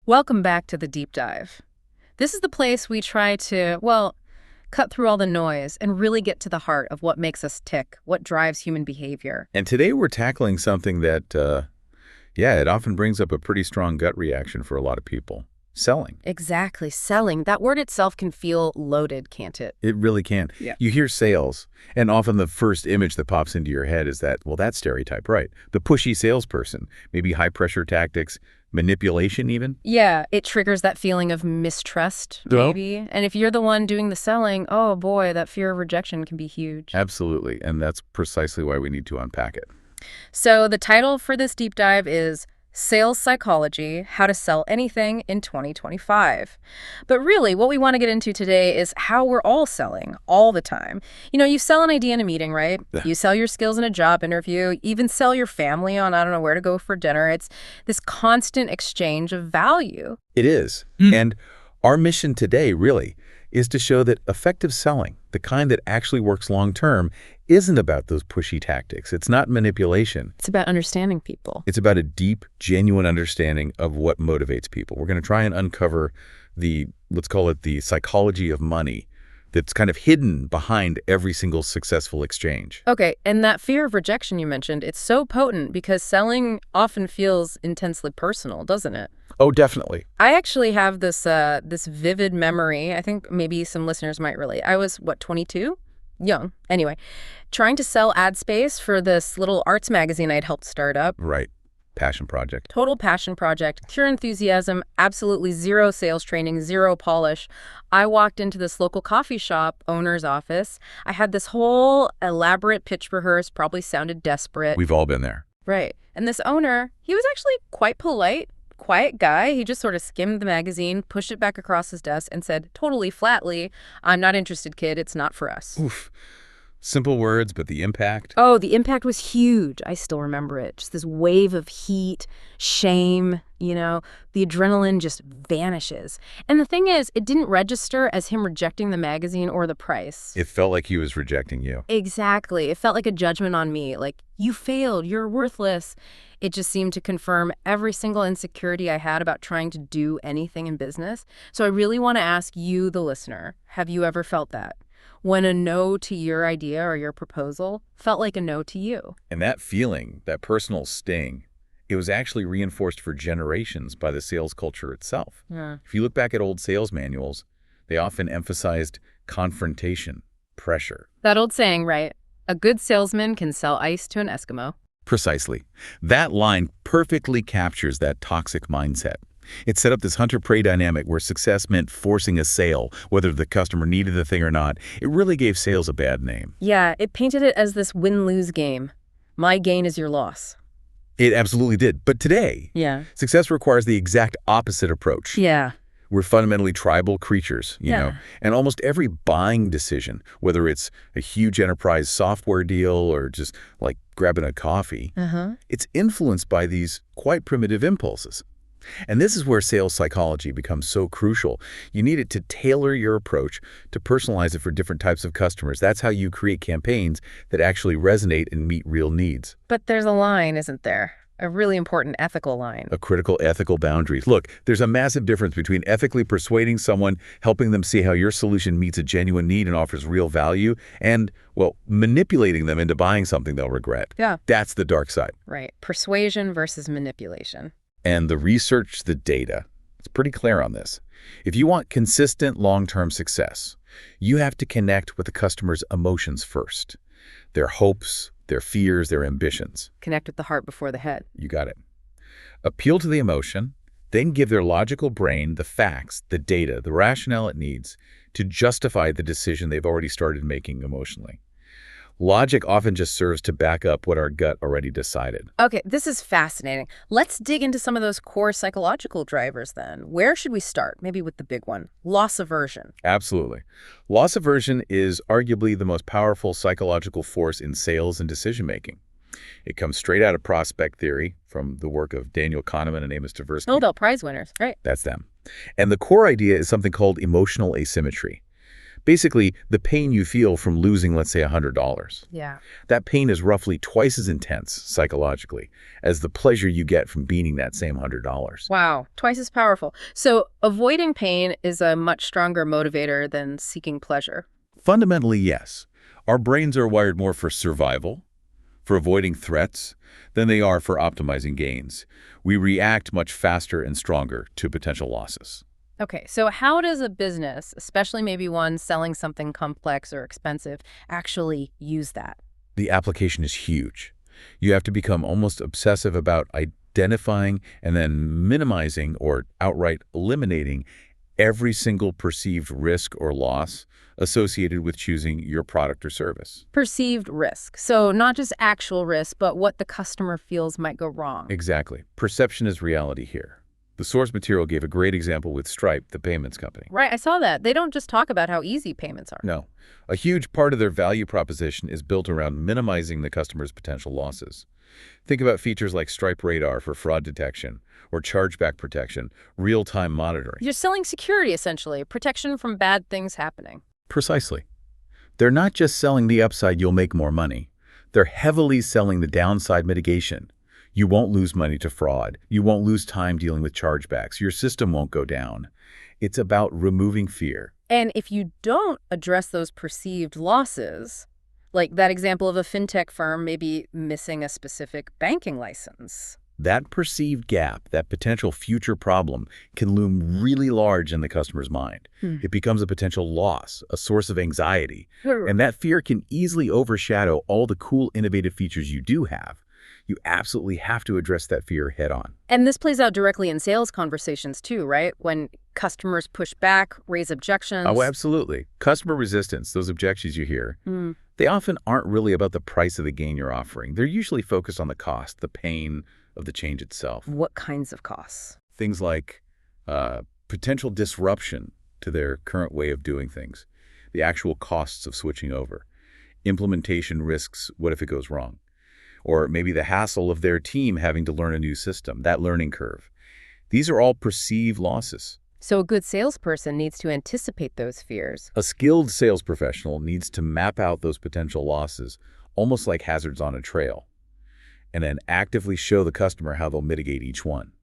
Welcome back to the deep dive. This is the place we try to, cut through all the noise and really get to the heart of what makes us tick, what drives human behavior. And today we're tackling something that, it often brings up a pretty strong gut reaction for a lot of people. Selling. Exactly, selling. That word itself can feel loaded, can't it? It really can. Yeah. You hear sales, and often the first image that pops into your head is that stereotype, right? The pushy salesperson, maybe high-pressure tactics, manipulation even. Yeah, it triggers that feeling of mistrust, maybe. And if you're the one doing the selling, oh boy, that fear of rejection can be huge. Absolutely, and that's precisely why we need to unpack it. So the title for this deep dive is Sales Psychology, How to Sell Anything in 2025. But really, what we want to get into today is how we're all selling all the time. You sell an idea in a meeting, right? You sell your skills in a job interview, even sell your family on, I don't know, where to go for dinner. It's this constant exchange of value. It is. And our mission today, really, is to show that effective selling, the kind that actually works long-term, isn't about those pushy tactics. It's not manipulation. It's about understanding people. It's about a deep, genuine understanding of what motivates people. We're going to try and uncover let's call it the psychology of money that's kind of hidden behind every single successful exchange. Okay, and that fear of rejection you mentioned, it's so potent because selling often feels intensely personal, doesn't it? Oh, definitely. I actually have this vivid memory. I think maybe some listeners might relate. I was, 22? Young. Anyway, trying to sell ad space for this little arts magazine I'd helped start up. Right. Passion project. Total passion project, pure enthusiasm, absolutely zero sales training, zero polish. I walked into this local coffee shop owner's office. I had this whole elaborate pitch rehearsed, probably sounded desperate. We've all been there. Right. And this owner, he was actually quite polite, quiet guy. He just sort of skimmed the magazine, pushed it back across his desk, and said totally flatly, "I'm not interested, kid. It's not for us." Oof. Simple words, but the impact. Oh, the impact was huge. I still remember it. Just this wave of heat, shame, the adrenaline just vanishes. And the thing is, it didn't register as him rejecting the magazine or the price. It felt like he was rejecting you. Exactly. It felt like a judgment on me, like, you failed, you're worthless. It just seemed to confirm every single insecurity I had about trying to do anything in business. So I really want to ask you, the listener, have you ever felt that? When a no to your idea or your proposal felt like a no to you. And that feeling, that personal sting, it was actually reinforced for generations by the sales culture itself. Yeah. If you look back at old sales manuals, they often emphasized confrontation, pressure. That old saying, right? A good salesman can sell ice to an Eskimo. Precisely. That line perfectly captures that toxic mindset. It set up this hunter-prey dynamic where success meant forcing a sale, whether the customer needed the thing or not. It really gave sales a bad name. Yeah, it painted it as this win-lose game. My gain is your loss. It absolutely did. But today, success requires the exact opposite approach. Yeah. We're fundamentally tribal creatures, you know, and almost every buying decision, whether it's a huge enterprise software deal or just like grabbing a coffee, it's influenced by these quite primitive impulses. And this is where sales psychology becomes so crucial. You need it to tailor your approach, to personalize it for different types of customers. That's how you create campaigns that actually resonate and meet real needs. But there's a line, isn't there? A really important ethical line. A critical ethical boundaries. Look, there's a massive difference between ethically persuading someone, helping them see how your solution meets a genuine need and offers real value, and, manipulating them into buying something they'll regret. Yeah. That's the dark side. Right. Persuasion versus manipulation. And the research, the data, it's pretty clear on this. If you want consistent long-term success, you have to connect with the customer's emotions first. Their hopes, their fears, their ambitions. Connect with the heart before the head. You got it. Appeal to the emotion, then give their logical brain the facts, the data, the rationale it needs to justify the decision they've already started making emotionally. Logic often just serves to back up what our gut already decided. Okay, this is fascinating. Let's dig into some of those core psychological drivers then. Where should we start? Maybe with the big one, loss aversion. Absolutely. Loss aversion is arguably the most powerful psychological force in sales and decision-making. It comes straight out of prospect theory from the work of Daniel Kahneman and Amos Tversky. Nobel Prize winners, right? That's them. And the core idea is something called emotional asymmetry. Basically, the pain you feel from losing, let's say, $100. Yeah. That pain is roughly twice as intense psychologically as the pleasure you get from beating that same $100. Wow, twice as powerful. So avoiding pain is a much stronger motivator than seeking pleasure. Fundamentally, yes. Our brains are wired more for survival, for avoiding threats, than they are for optimizing gains. We react much faster and stronger to potential losses. Okay, so how does a business, especially maybe one selling something complex or expensive, actually use that? The application is huge. You have to become almost obsessive about identifying and then minimizing or outright eliminating every single perceived risk or loss associated with choosing your product or service. Perceived risk. So not just actual risk, but what the customer feels might go wrong. Exactly. Perception is reality here. The source material gave a great example with Stripe, the payments company. Right, I saw that. They don't just talk about how easy payments are. No. A huge part of their value proposition is built around minimizing the customer's potential losses. Think about features like Stripe Radar for fraud detection or chargeback protection, real-time monitoring. You're selling security, essentially, protection from bad things happening. Precisely. They're not just selling the upside you'll make more money. They're heavily selling the downside mitigation. You won't lose money to fraud. You won't lose time dealing with chargebacks. Your system won't go down. It's about removing fear. And if you don't address those perceived losses, like that example of a fintech firm maybe missing a specific banking license. That perceived gap, that potential future problem, can loom really large in the customer's mind. It becomes a potential loss, a source of anxiety. And that fear can easily overshadow all the cool, innovative features you do have. You absolutely have to address that fear head on. And this plays out directly in sales conversations too, right? When customers push back, raise objections. Oh, absolutely. Customer resistance, those objections you hear, they often aren't really about the price of the gain you're offering. They're usually focused on the cost, the pain of the change itself. What kinds of costs? Things like potential disruption to their current way of doing things, the actual costs of switching over, implementation risks, what if it goes wrong? Or maybe the hassle of their team having to learn a new system, that learning curve. These are all perceived losses. So a good salesperson needs to anticipate those fears. A skilled sales professional needs to map out those potential losses, almost like hazards on a trail, and then actively show the customer how they'll mitigate each one.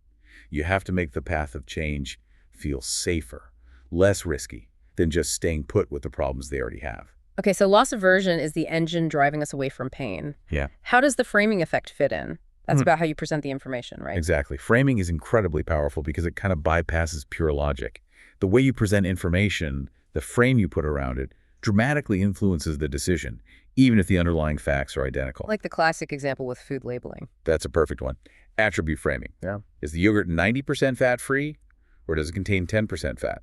You have to make the path of change feel safer, less risky than just staying put with the problems they already have. Okay, so loss aversion is the engine driving us away from pain. Yeah. How does the framing effect fit in? That's about how you present the information, right? Exactly. Framing is incredibly powerful because it kind of bypasses pure logic. The way you present information, the frame you put around it, dramatically influences the decision, even if the underlying facts are identical. Like the classic example with food labeling. That's a perfect one. Attribute framing. Yeah. Is the yogurt 90% fat-free, or does it contain 10% fat?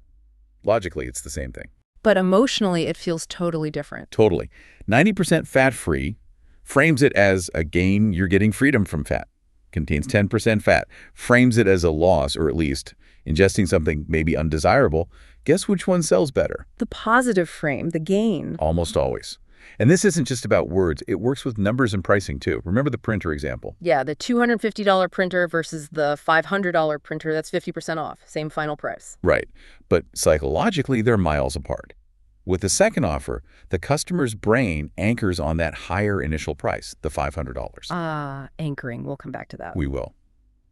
Logically, it's the same thing. But emotionally, it feels totally different. Totally. 90% fat-free frames it as a gain, you're getting freedom from fat. Contains 10% fat. Frames it as a loss, or at least ingesting something maybe undesirable. Guess which one sells better? The positive frame, the gain. Almost always. And this isn't just about words. It works with numbers and pricing, too. Remember the printer example? Yeah, the $250 printer versus the $500 printer, that's 50% off. Same final price. Right. But psychologically, they're miles apart. With the second offer, the customer's brain anchors on that higher initial price, the $500. Anchoring. We'll come back to that. We will.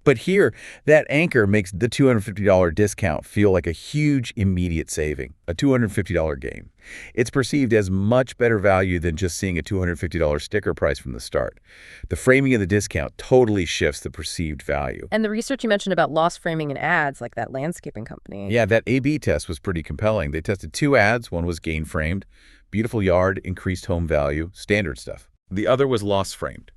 But here, that anchor makes the $250 discount feel like a huge immediate saving, a $250 gain. It's perceived as much better value than just seeing a $250 sticker price from the start. The framing of the discount totally shifts the perceived value. And the research you mentioned about loss framing in ads, like that landscaping company. Yeah, that A/B test was pretty compelling. They tested 2 ads. One was gain framed, beautiful yard, increased home value, standard stuff. The other was loss framed.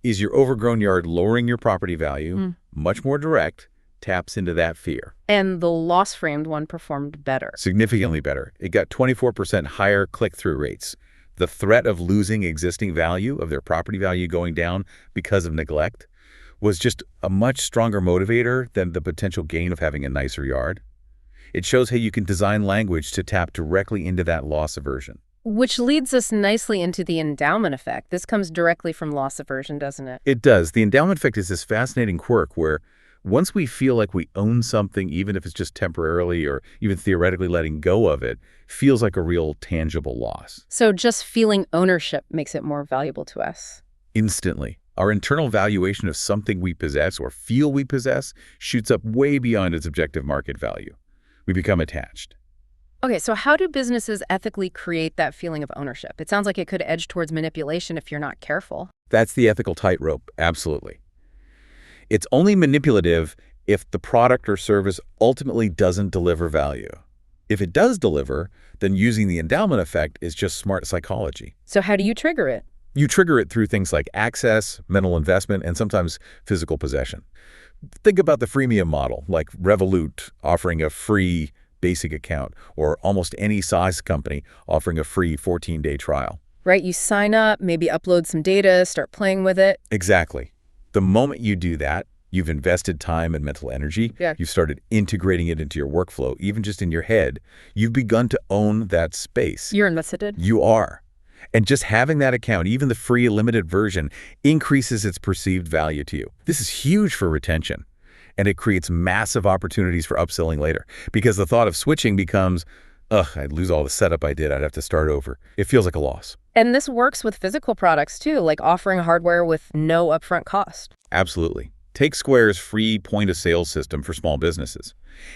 Is your overgrown yard lowering your property value? Much more direct, taps into that fear. And the loss-framed one performed better. Significantly better. It got 24% higher click-through rates. The threat of losing existing value, of their property value going down because of neglect, was just a much stronger motivator than the potential gain of having a nicer yard. It shows how you can design language to tap directly into that loss aversion. Which leads us nicely into the endowment effect. This comes directly from loss aversion, doesn't it? It does. The endowment effect is this fascinating quirk where Once we feel like we own something, even if it's just temporarily or even theoretically letting go of it, feels like a real tangible loss. So just feeling ownership makes it more valuable to us. Instantly. Our internal valuation of something we possess or feel we possess shoots up way beyond its objective market value. We become attached. Okay, so how do businesses ethically create that feeling of ownership? It sounds like it could edge towards manipulation if you're not careful. That's the ethical tightrope, absolutely. It's only manipulative if the product or service ultimately doesn't deliver value. If it does deliver, then using the endowment effect is just smart psychology. So how do you trigger it? You trigger it through things like access, mental investment, and sometimes physical possession. Think about the freemium model, like Revolut offering a free basic account, or almost any size company offering a free 14-day trial. Right, you sign up, maybe upload some data, start playing with it. Exactly. The moment you do that, you've invested time and mental energy. Yeah. You've started integrating it into your workflow, even just in your head. You've begun to own that space. You're invested. You are. And just having that account, even the free limited version, increases its perceived value to you. This is huge for retention. And it creates massive opportunities for upselling later. Because the thought of switching becomes, ugh, I'd lose all the setup I did. I'd have to start over. It feels like a loss. And this works with physical products too, like offering hardware with no upfront cost. Absolutely. Take Square's free point-of-sale system for small businesses.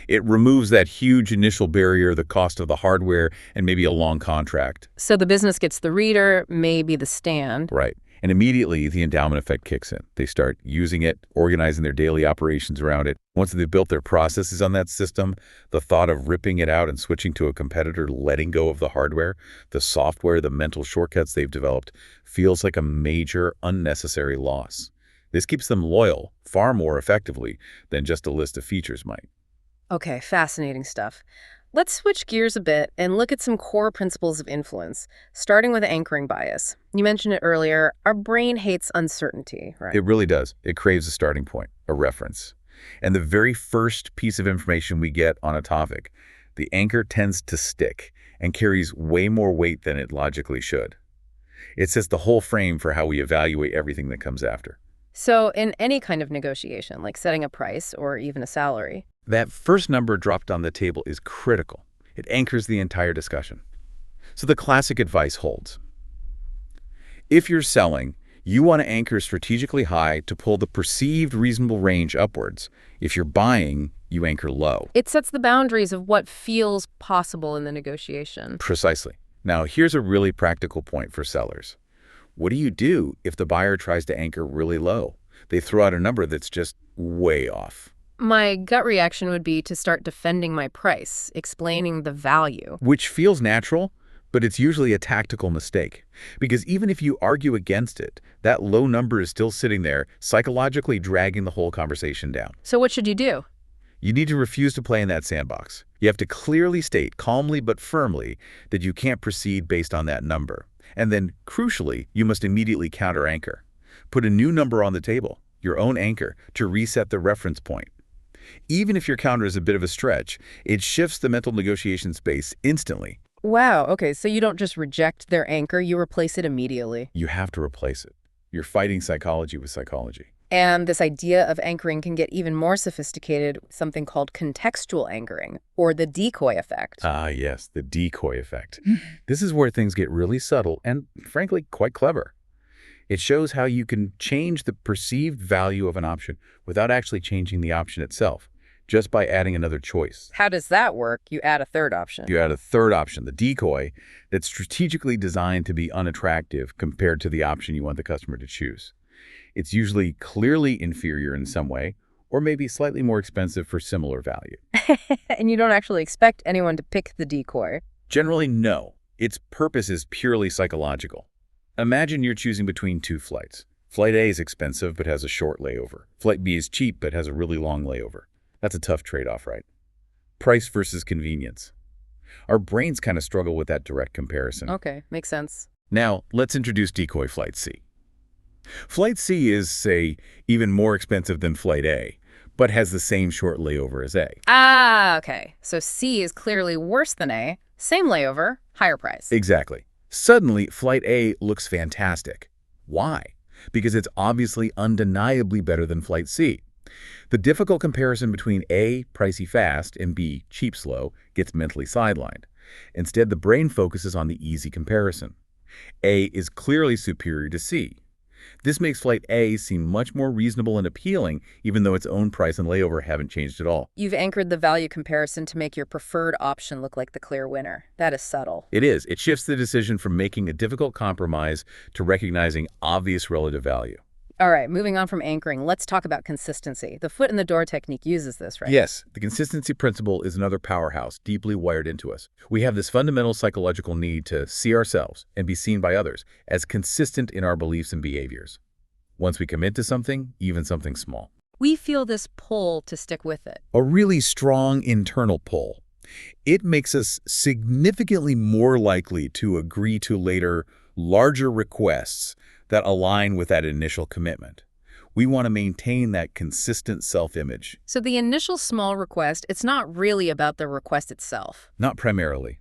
It removes that huge initial barrier, the cost of the hardware, and maybe a long contract. So the business gets the reader, maybe the stand. Right. And immediately, the endowment effect kicks in. They start using it, organizing their daily operations around it. Once they've built their processes on that system, the thought of ripping it out and switching to a competitor, letting go of the hardware, the software, the mental shortcuts they've developed, feels like a major, unnecessary loss. This keeps them loyal far more effectively than just a list of features might. Okay, fascinating stuff. Let's switch gears a bit and look at some core principles of influence, starting with anchoring bias. You mentioned it earlier, our brain hates uncertainty, right? It really does. It craves a starting point, a reference. And the very first piece of information we get on a topic, the anchor tends to stick and carries way more weight than it logically should. It sets the whole frame for how we evaluate everything that comes after. So in any kind of negotiation, like setting a price or even a salary, that first number dropped on the table is critical. It anchors the entire discussion. So the classic advice holds. If you're selling, you want to anchor strategically high to pull the perceived reasonable range upwards. If you're buying, you anchor low. it sets the boundaries of what feels possible in the negotiation. Precisely. Now, here's a really practical point for sellers. What do you do if the buyer tries to anchor really low? They throw out a number that's just way off. My gut reaction would be to start defending my price, explaining the value. Which feels natural, but it's usually a tactical mistake. Because even if you argue against it, that low number is still sitting there, psychologically dragging the whole conversation down. So what should you do? You need to refuse to play in that sandbox. You have to clearly state, calmly but firmly, that you can't proceed based on that number. And then, crucially, you must immediately counter-anchor. Put a new number on the table, your own anchor, to reset the reference point. Even if your counter is a bit of a stretch, it shifts the mental negotiation space instantly. Wow, okay, so you don't just reject their anchor, you replace it immediately. You have to replace it. You're fighting psychology with psychology. And this idea of anchoring can get even more sophisticated, something called contextual anchoring, or the decoy effect. Ah, yes, the decoy effect. This is where things get really subtle and, frankly, quite clever. It shows how you can change the perceived value of an option without actually changing the option itself, just by adding another choice. How does that work? You add a third option. You add a third option, the decoy, that's strategically designed to be unattractive compared to the option you want the customer to choose. It's usually clearly inferior in some way, or maybe slightly more expensive for similar value. And you don't actually expect anyone to pick the decoy. Generally, no. Its purpose is purely psychological. Imagine you're choosing between two flights. Flight A is expensive but has a short layover. Flight B is cheap but has a really long layover. That's a tough trade-off, right? Price versus convenience. Our brains kind of struggle with that direct comparison. Okay, makes sense. Now, let's introduce decoy Flight C. Flight C is, say, even more expensive than Flight A, but has the same short layover as A. Ah, okay. So C is clearly worse than A. Same layover, higher price. Exactly. Suddenly, Flight A looks fantastic. Why? Because it's obviously undeniably better than Flight C. The difficult comparison between A, pricey fast, and B, cheap slow, gets mentally sidelined. Instead, the brain focuses on the easy comparison. A is clearly superior to C. This makes flight A seem much more reasonable and appealing, even though its own price and layover haven't changed at all. You've anchored the value comparison to make your preferred option look like the clear winner. That is subtle. It is. It shifts the decision from making a difficult compromise to recognizing obvious relative value. All right, moving on from anchoring, let's talk about consistency. The foot in the door technique uses this, right? Yes, the consistency principle is another powerhouse deeply wired into us. We have this fundamental psychological need to see ourselves and be seen by others as consistent in our beliefs and behaviors. Once we commit to something, even something small. We feel this pull to stick with it. A really strong internal pull. It makes us significantly more likely to agree to later, larger requests that align with that initial commitment. We want to maintain that consistent self-image. So the initial small request, it's not really about the request itself. Not primarily.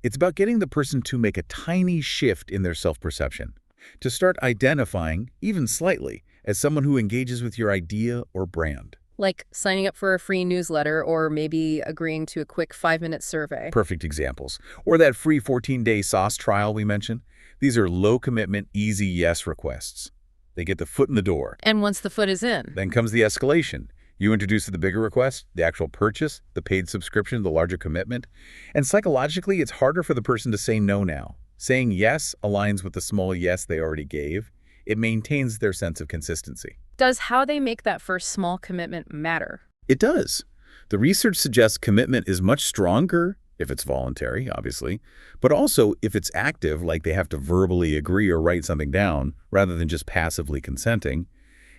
It's about getting the person to make a tiny shift in their self-perception, to start identifying, even slightly, as someone who engages with your idea or brand. Like signing up for a free newsletter or maybe agreeing to a quick 5-minute survey. Perfect examples. Or that free 14-day sauce trial we mentioned. These are low-commitment, easy yes requests. They get the foot in the door. And once the foot is in, Then comes the escalation. You introduce the bigger request, the actual purchase, the paid subscription, the larger commitment. And psychologically, it's harder for the person to say no now. Saying yes aligns with the small yes they already gave. It maintains their sense of consistency. does how they make that first small commitment matter? It does. The research suggests commitment is much stronger if it's voluntary, obviously, but also if it's active, like they have to verbally agree or write something down rather than just passively consenting.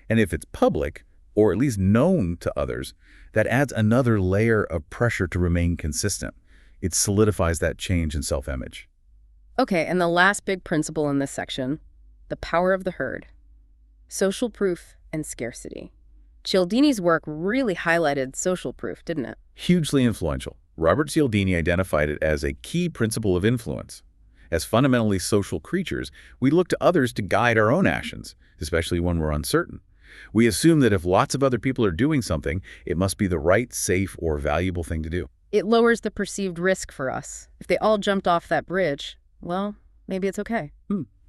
And if it's public, or at least known to others, that adds another layer of pressure to remain consistent. It solidifies that change in self-image. Okay, and the last big principle in this section, the power of the herd. Social proof and scarcity. Cialdini's work really highlighted social proof, didn't it? Hugely influential. Robert Cialdini identified it as a key principle of influence. As fundamentally social creatures, we look to others to guide our own actions, especially when we're uncertain. We assume that if lots of other people are doing something, it must be the right, safe, or valuable thing to do. It lowers the perceived risk for us. If they all jumped off that bridge, well, maybe it's okay.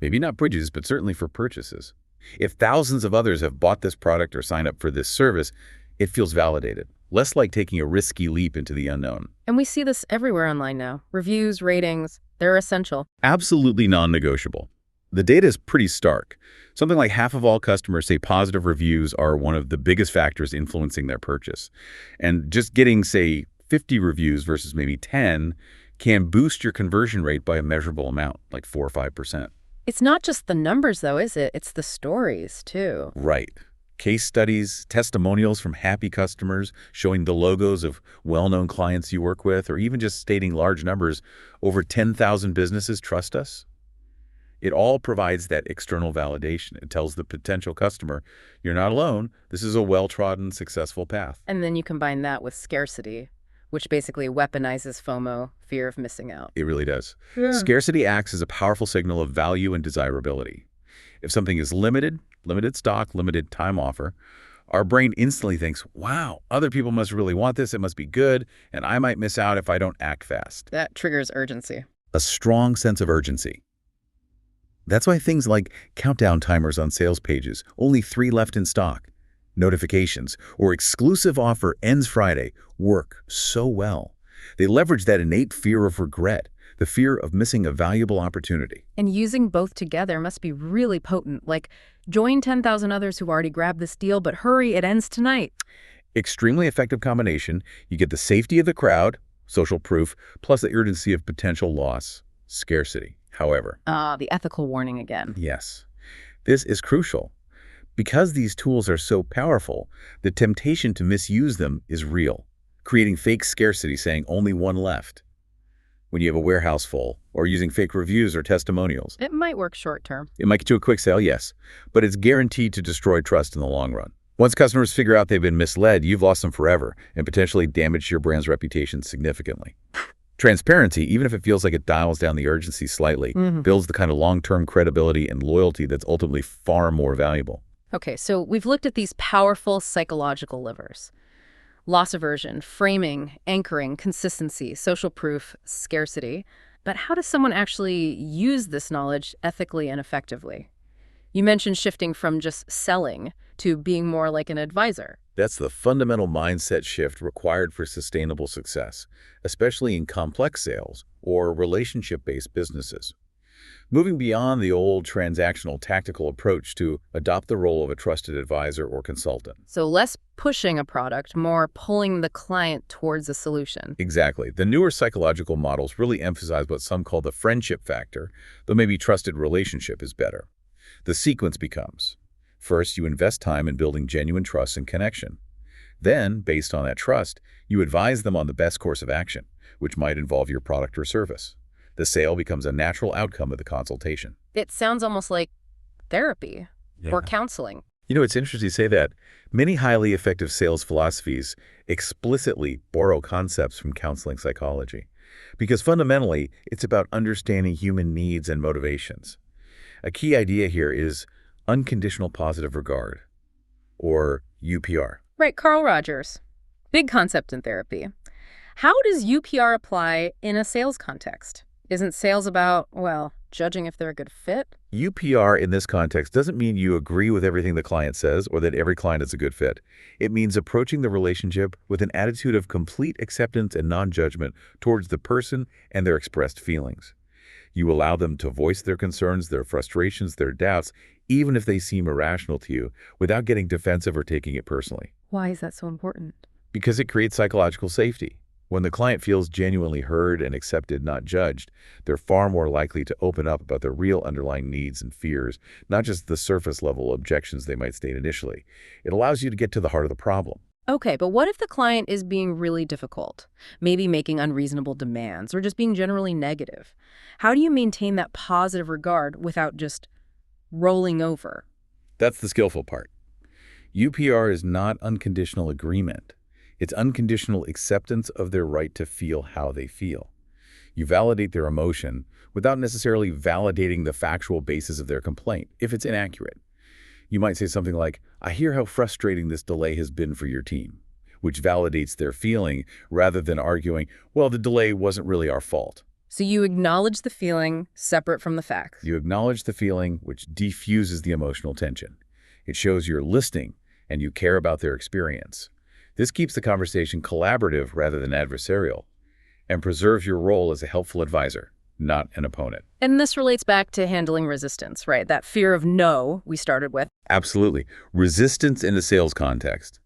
Maybe not bridges, but certainly for purchases. If thousands of others have bought this product or signed up for this service, it feels validated, less like taking a risky leap into the unknown. And we see this everywhere online now. Reviews, ratings, they're essential. Absolutely non-negotiable. The data is pretty stark. Something like half of all customers say positive reviews are one of the biggest factors influencing their purchase. And just getting, say, 50 reviews versus maybe 10 can boost your conversion rate by a measurable amount, like 4 or 5%. It's not just the numbers, though, is it? It's the stories, too. Right. Case studies, testimonials from happy customers, showing the logos of well-known clients you work with, or even just stating large numbers, over 10,000 businesses trust us. It all provides that external validation. It tells the potential customer, you're not alone. This is a well-trodden, successful path. And then you combine that with scarcity, which basically weaponizes FOMO, fear of missing out. It really does. Yeah. Scarcity acts as a powerful signal of value and desirability. If something is limited stock, limited time offer, our brain instantly thinks, wow, other people must really want this, it must be good, and I might miss out if I don't act fast. That triggers urgency. A strong sense of urgency. That's why things like countdown timers on sales pages, only 3 left in stock, notifications, or exclusive offer ends Friday work so well. They leverage that innate fear of regret, the fear of missing a valuable opportunity. And using both together must be really potent, like join 10,000 others who already grabbed this deal, but hurry, it ends tonight. Extremely effective combination. You get the safety of the crowd, social proof, plus the urgency of potential loss, scarcity. However, The ethical warning again. yes, this is crucial. Because these tools are so powerful, the temptation to misuse them is real, creating fake scarcity saying only one left. When you have a warehouse full, or using fake reviews or testimonials. It might work short term. It might get you a quick sale, yes, but it's guaranteed to destroy trust in the long run. Once customers figure out they've been misled, you've lost them forever and potentially damaged your brand's reputation significantly. Transparency, even if it feels like it dials down the urgency slightly, builds the kind of long-term credibility and loyalty that's ultimately far more valuable. Okay, so we've looked at these powerful psychological levers. Loss aversion, framing, anchoring, consistency, social proof, scarcity. But how does someone actually use this knowledge ethically and effectively? You mentioned shifting from just selling to being more like an advisor. That's the fundamental mindset shift required for sustainable success, especially in complex sales or relationship-based businesses. Moving beyond the old transactional tactical approach to adopt the role of a trusted advisor or consultant. So less pushing a product, more pulling the client towards a solution. Exactly. The newer psychological models really emphasize what some call the friendship factor, though maybe trusted relationship is better. The sequence becomes, first, you invest time in building genuine trust and connection. Then, based on that trust, you advise them on the best course of action, which might involve your product or service. The sale becomes a natural outcome of the consultation. It sounds almost like therapy or counseling. It's interesting you say that. Many highly effective sales philosophies explicitly borrow concepts from counseling psychology, because fundamentally, it's about understanding human needs and motivations. A key idea here is unconditional positive regard, or UPR. Right, Carl Rogers. Big concept in therapy. How does UPR apply in a sales context? Isn't sales about, well, judging if they're a good fit? UPR in this context doesn't mean you agree with everything the client says or that every client is a good fit. It means approaching the relationship with an attitude of complete acceptance and non-judgment towards the person and their expressed feelings. You allow them to voice their concerns, their frustrations, their doubts, even if they seem irrational to you, without getting defensive or taking it personally. Why is that so important? Because it creates psychological safety. When the client feels genuinely heard and accepted, not judged, they're far more likely to open up about their real underlying needs and fears, not just the surface-level objections they might state initially. It allows you to get to the heart of the problem. Okay, but what if the client is being really difficult, maybe making unreasonable demands or just being generally negative? How do you maintain that positive regard without just rolling over? That's the skillful part. UPR is not unconditional agreement. It's unconditional acceptance of their right to feel how they feel. You validate their emotion without necessarily validating the factual basis of their complaint, if it's inaccurate. You might say something like, "I hear how frustrating this delay has been for your team," which validates their feeling rather than arguing, "Well, the delay wasn't really our fault." So you acknowledge the feeling separate from the facts. You acknowledge the feeling, which defuses the emotional tension. It shows you're listening and you care about their experience. This keeps the conversation collaborative rather than adversarial, and preserves your role as a helpful advisor, not an opponent. And this relates back to handling resistance, right? That fear of no we started with. Absolutely. Resistance in the sales context,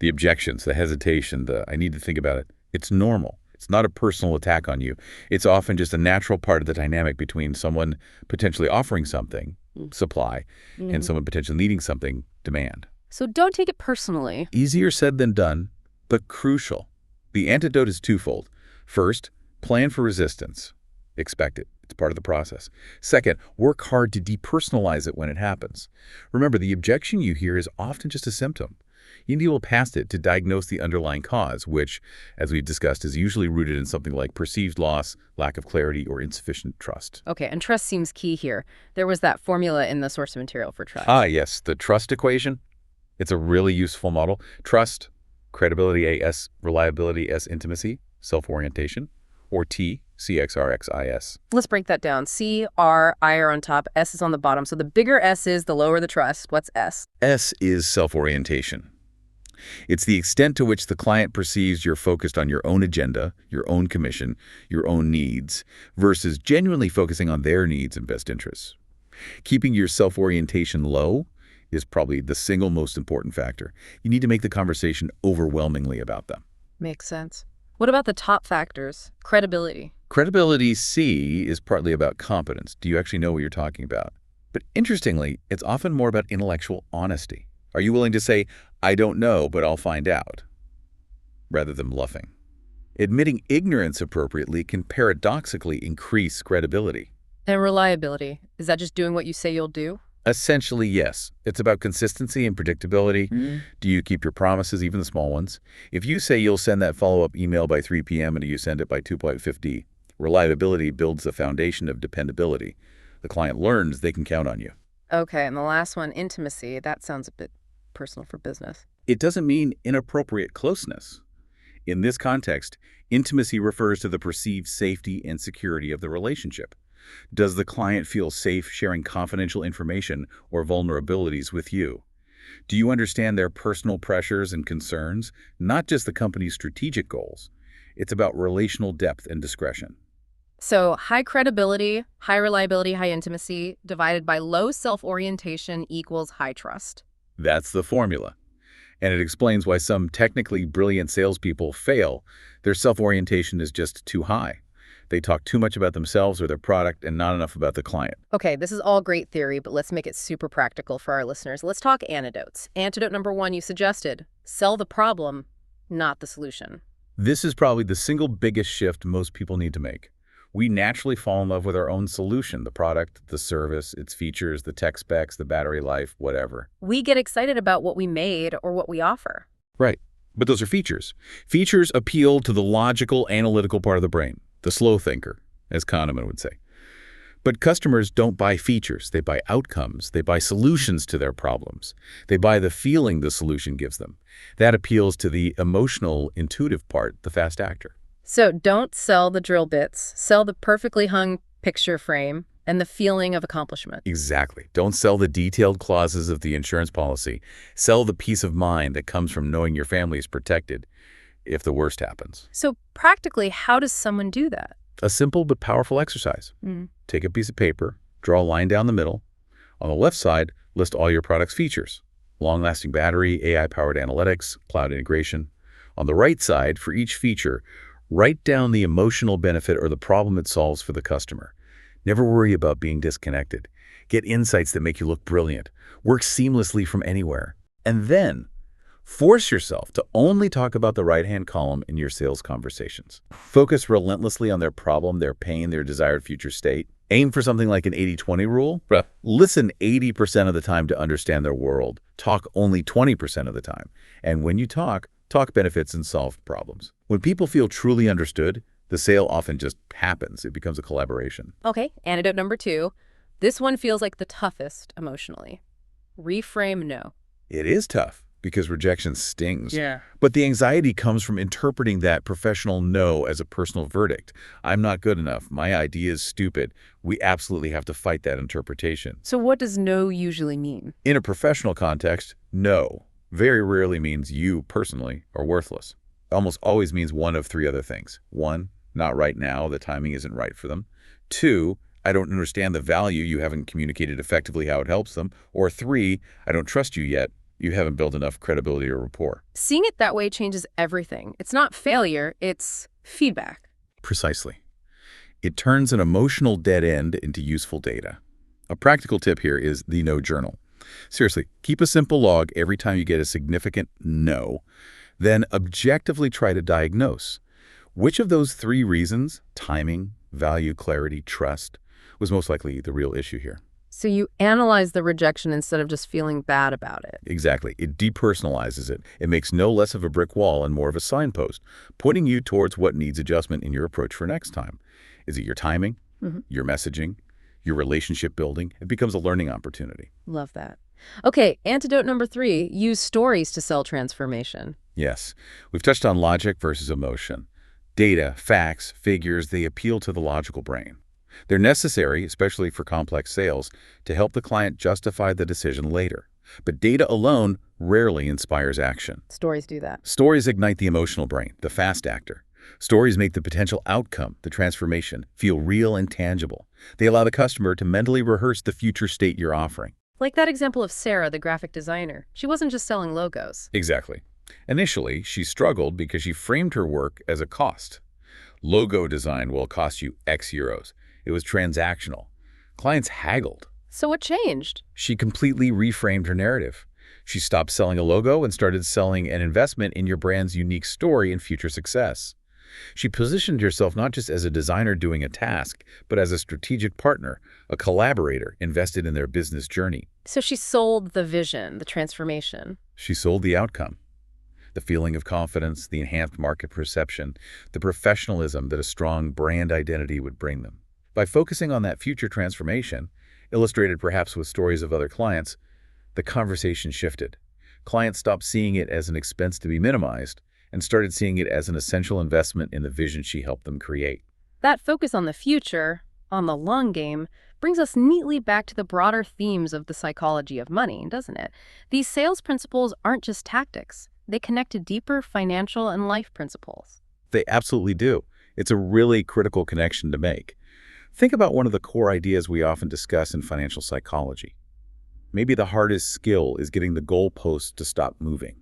the objections, the hesitation, the "I need to think about it," it's normal. It's not a personal attack on you. It's often just a natural part of the dynamic between someone potentially offering something, supply, and someone potentially needing something, demand. So don't take it personally. Easier said than done, but crucial. The antidote is twofold. First, plan for resistance. Expect it. It's part of the process. Second, work hard to depersonalize it when it happens. Remember, the objection you hear is often just a symptom. You need to look past it to diagnose the underlying cause, which, as we've discussed, is usually rooted in something like perceived loss, lack of clarity, or insufficient trust. Okay, and trust seems key here. There was that formula in the source material for trust. Ah, yes, the trust equation. It's a really useful model. Trust, credibility A, S, reliability S, intimacy, self-orientation, or T, CXRXIS. Let's break that down. C, R, I are on top, S is on the bottom. So the bigger S is, the lower the trust. What's S? S is self-orientation. It's the extent to which the client perceives you're focused on your own agenda, your own commission, your own needs, versus genuinely focusing on their needs and best interests. Keeping your self-orientation low is probably the single most important factor. You need to make the conversation overwhelmingly about them. Makes sense. What about the top factors? Credibility. Credibility, C, is partly about competence. Do you actually know what you're talking about? But interestingly, it's often more about intellectual honesty. Are you willing to say, "I don't know, but I'll find out," rather than bluffing? Admitting ignorance appropriately can paradoxically increase credibility. And reliability. Is that just doing what you say you'll do? Essentially, yes. It's about consistency and predictability. Do you keep your promises, even the small ones? If you say you'll send that follow-up email by 3 p.m. and you send it by 2:50, reliability builds the foundation of dependability. The client learns they can count on you. Okay, and the last one, intimacy. That sounds a bit personal for business. It doesn't mean inappropriate closeness. In this context, intimacy refers to the perceived safety and security of the relationship. Does the client feel safe sharing confidential information or vulnerabilities with you? Do you understand their personal pressures and concerns, not just the company's strategic goals? It's about relational depth and discretion. So high credibility, high reliability, high intimacy divided by low self-orientation equals high trust. That's the formula. And it explains why some technically brilliant salespeople fail. Their self-orientation is just too high. They talk too much about themselves or their product and not enough about the client. Okay, this is all great theory, but let's make it super practical for our listeners. Let's talk antidotes. Antidote number one you suggested, sell the problem, not the solution. This is probably the single biggest shift most people need to make. We naturally fall in love with our own solution, the product, the service, its features, the tech specs, the battery life, whatever. We get excited about what we made or what we offer. Right. But those are features. Features appeal to the logical, analytical part of the brain, the slow thinker, as Kahneman would say. But customers don't buy features. They buy outcomes. They buy solutions to their problems. They buy the feeling the solution gives them. That appeals to the emotional, intuitive part, the fast actor. So don't sell the drill bits. Sell the perfectly hung picture frame and the feeling of accomplishment. Exactly. Don't sell the detailed clauses of the insurance policy. Sell the peace of mind that comes from knowing your family is protected if the worst happens. So practically, how does someone do that? A simple but powerful exercise. Take a piece of paper, draw a line down the middle. On the left side, list all your product's features. Long-lasting battery, AI-powered analytics, cloud integration. On the right side, for each feature, write down the emotional benefit or the problem it solves for the customer. Never worry about being disconnected. Get insights that make you look brilliant. Work seamlessly from anywhere. And then, force yourself to only talk about the right-hand column in your sales conversations. Focus relentlessly on their problem, their pain, their desired future state. Aim for something like an 80-20 rule. Listen 80% of the time to understand their world. Talk only 20% of the time. And when you talk benefits and solve problems. When people feel truly understood, the sale often just happens. It becomes a collaboration. Okay, antidote number two. This one feels like the toughest emotionally. Reframe no. It is tough because rejection stings. Yeah. But the anxiety comes from interpreting that professional no as a personal verdict. I'm not good enough. My idea is stupid. We absolutely have to fight that interpretation. So what does no usually mean? In a professional context, no very rarely means you personally are worthless. It almost always means one of three other things. One, not right now, the timing isn't right for them. Two, I don't understand the value, you haven't communicated effectively how it helps them. Or three, I don't trust you yet, you haven't built enough credibility or rapport. Seeing it that way changes everything. It's not failure, it's feedback. Precisely. It turns an emotional dead end into useful data. A practical tip here is the no journal. Seriously, keep a simple log every time you get a significant no. Then objectively try to diagnose. Which of those three reasons, timing, value, clarity, trust, was most likely the real issue here? So you analyze the rejection instead of just feeling bad about it. Exactly. It depersonalizes it. It makes no less of a brick wall and more of a signpost, pointing you towards what needs adjustment in your approach for next time. Is it your timing, your messaging, your relationship building? It becomes a learning opportunity. Love that. Okay, antidote number three, use stories to sell transformation. Yes. We've touched on logic versus emotion. Data, facts, figures, they appeal to the logical brain. They're necessary, especially for complex sales, to help the client justify the decision later. But data alone rarely inspires action. Stories do that. Stories ignite the emotional brain, the fast actor. Stories make the potential outcome, the transformation, feel real and tangible. They allow the customer to mentally rehearse the future state you're offering. Like that example of Sarah, the graphic designer. She wasn't just selling logos. Exactly. Initially, she struggled because she framed her work as a cost. Logo design will cost you X euros. It was transactional. Clients haggled. So what changed? She completely reframed her narrative. She stopped selling a logo and started selling an investment in your brand's unique story and future success. She positioned herself not just as a designer doing a task, but as a strategic partner, a collaborator invested in their business journey. So she sold the vision, the transformation. She sold the outcome. The feeling of confidence, the enhanced market perception, the professionalism that a strong brand identity would bring them. By focusing on that future transformation, Illustrated perhaps with stories of other clients, the conversation shifted. Clients stopped seeing it as an expense to be minimized and started seeing it as an essential investment in the vision she helped them create. That focus on the future, on the long game, brings us neatly back to the broader themes of the psychology of money, doesn't it? These sales principles aren't just tactics. They connect to deeper financial and life principles. They absolutely do. It's a really critical connection to make. Think about one of the core ideas we often discuss in financial psychology. Maybe the hardest skill is getting the goalposts to stop moving,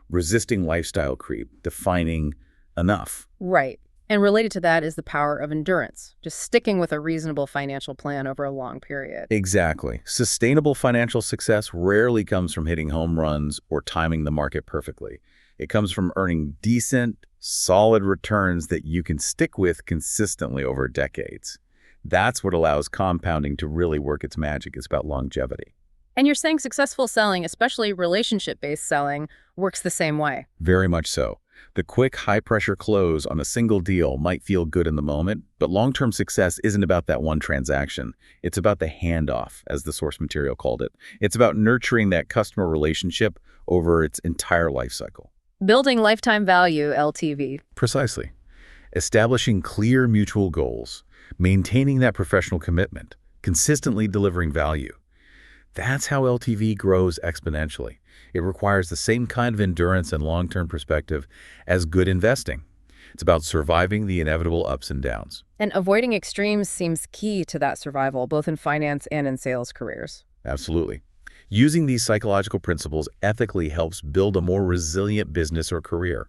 resisting lifestyle creep, defining enough. Right. And related to that is the power of endurance, just sticking with a reasonable financial plan over a long period. Exactly. Sustainable financial success rarely comes from hitting home runs or timing the market perfectly. It comes from earning decent, solid returns that you can stick with consistently over decades. That's what allows compounding to really work its magic. It's about longevity. And you're saying successful selling, especially relationship-based selling, works the same way. Very much so. The quick, high-pressure close on a single deal might feel good in the moment, but long-term success isn't about that one transaction. It's about the handoff, as the source material called it. It's about nurturing that customer relationship over its entire life cycle. Building lifetime value, LTV. Precisely. Establishing clear mutual goals, maintaining that professional commitment, consistently delivering value. That's how LTV grows exponentially. It requires the same kind of endurance and long-term perspective as good investing. It's about surviving the inevitable ups and downs. And avoiding extremes seems key to that survival, both in finance and in sales careers. Absolutely. Using these psychological principles ethically helps build a more resilient business or career.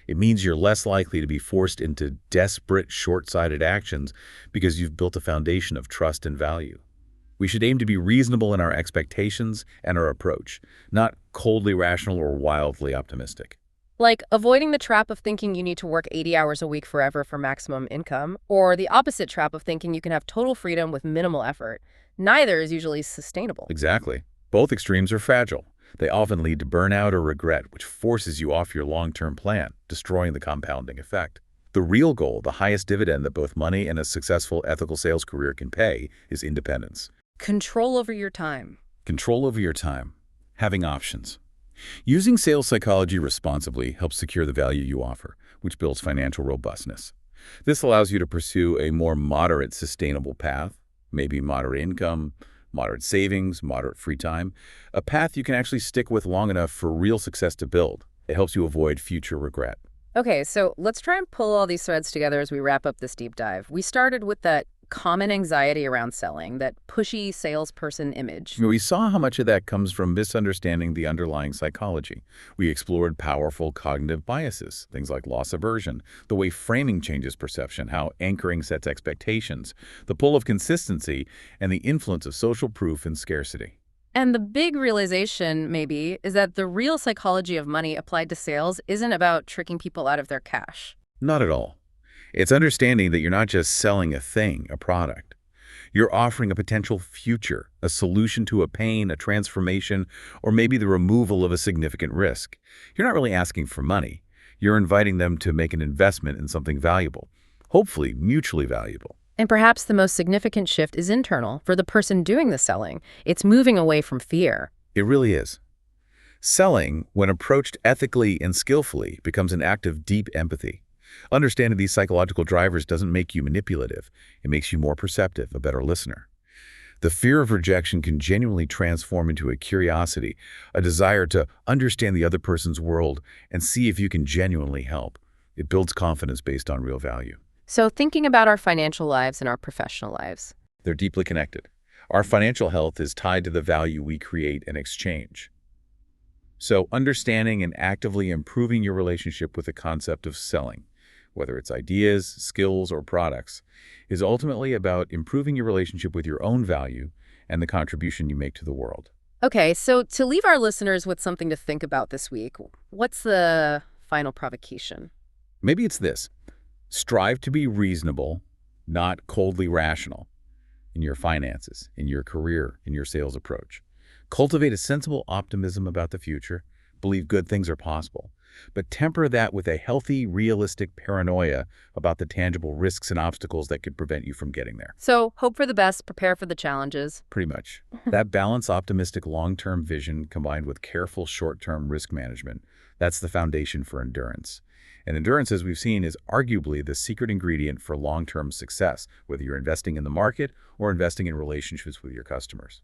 It means you're less likely to be forced into desperate, short-sighted actions because you've built a foundation of trust and value. We should aim to be reasonable in our expectations and our approach, not coldly rational or wildly optimistic. Like avoiding the trap of thinking you need to work 80 hours a week forever for maximum income, or the opposite trap of thinking you can have total freedom with minimal effort. Neither is usually sustainable. Exactly. Both extremes are fragile. They often lead to burnout or regret, which forces you off your long-term plan, destroying the compounding effect. The real goal, the highest dividend that both money and a successful ethical sales career can pay, is independence. Control over your time. Control over your time. Having options. Using sales psychology responsibly helps secure the value you offer, which builds financial robustness. This allows you to pursue a more moderate, sustainable path, maybe moderate income, moderate savings, moderate free time, a path you can actually stick with long enough for real success to build. It helps you avoid future regret. Okay, so let's try and pull all these threads together as we wrap up this deep dive. We started with that common anxiety around selling, that pushy salesperson image. We saw how much of that comes from misunderstanding the underlying psychology. We explored powerful cognitive biases, things like loss aversion, the way framing changes perception, how anchoring sets expectations, the pull of consistency, and the influence of social proof and scarcity. And the big realization, maybe, is that the real psychology of money applied to sales isn't about tricking people out of their cash. Not at all. It's understanding that you're not just selling a thing, a product. You're offering a potential future, a solution to a pain, a transformation, or maybe the removal of a significant risk. You're not really asking for money. You're inviting them to make an investment in something valuable, hopefully mutually valuable. And perhaps the most significant shift is internal for the person doing the selling. It's moving away from fear. It really is. Selling, when approached ethically and skillfully, becomes an act of deep empathy. Understanding these psychological drivers doesn't make you manipulative. It makes you more perceptive, a better listener. The fear of rejection can genuinely transform into a curiosity, a desire to understand the other person's world and see if you can genuinely help. It builds confidence based on real value. So thinking about our financial lives and our professional lives. They're deeply connected. Our financial health is tied to the value we create and exchange. So understanding and actively improving your relationship with the concept of selling, whether it's ideas, skills, or products, is ultimately about improving your relationship with your own value and the contribution you make to the world. Okay, so to leave our listeners with something to think about this week, what's the final provocation? Maybe it's this. Strive to be reasonable, not coldly rational, in your finances, in your career, in your sales approach. Cultivate a sensible optimism about the future. Believe good things are possible. But temper that with a healthy, realistic paranoia about the tangible risks and obstacles that could prevent you from getting there. So, hope for the best, prepare for the challenges. Pretty much. That balance, optimistic long-term vision combined with careful short-term risk management, that's the foundation for endurance. And endurance, as we've seen, is arguably the secret ingredient for long-term success, whether you're investing in the market or investing in relationships with your customers.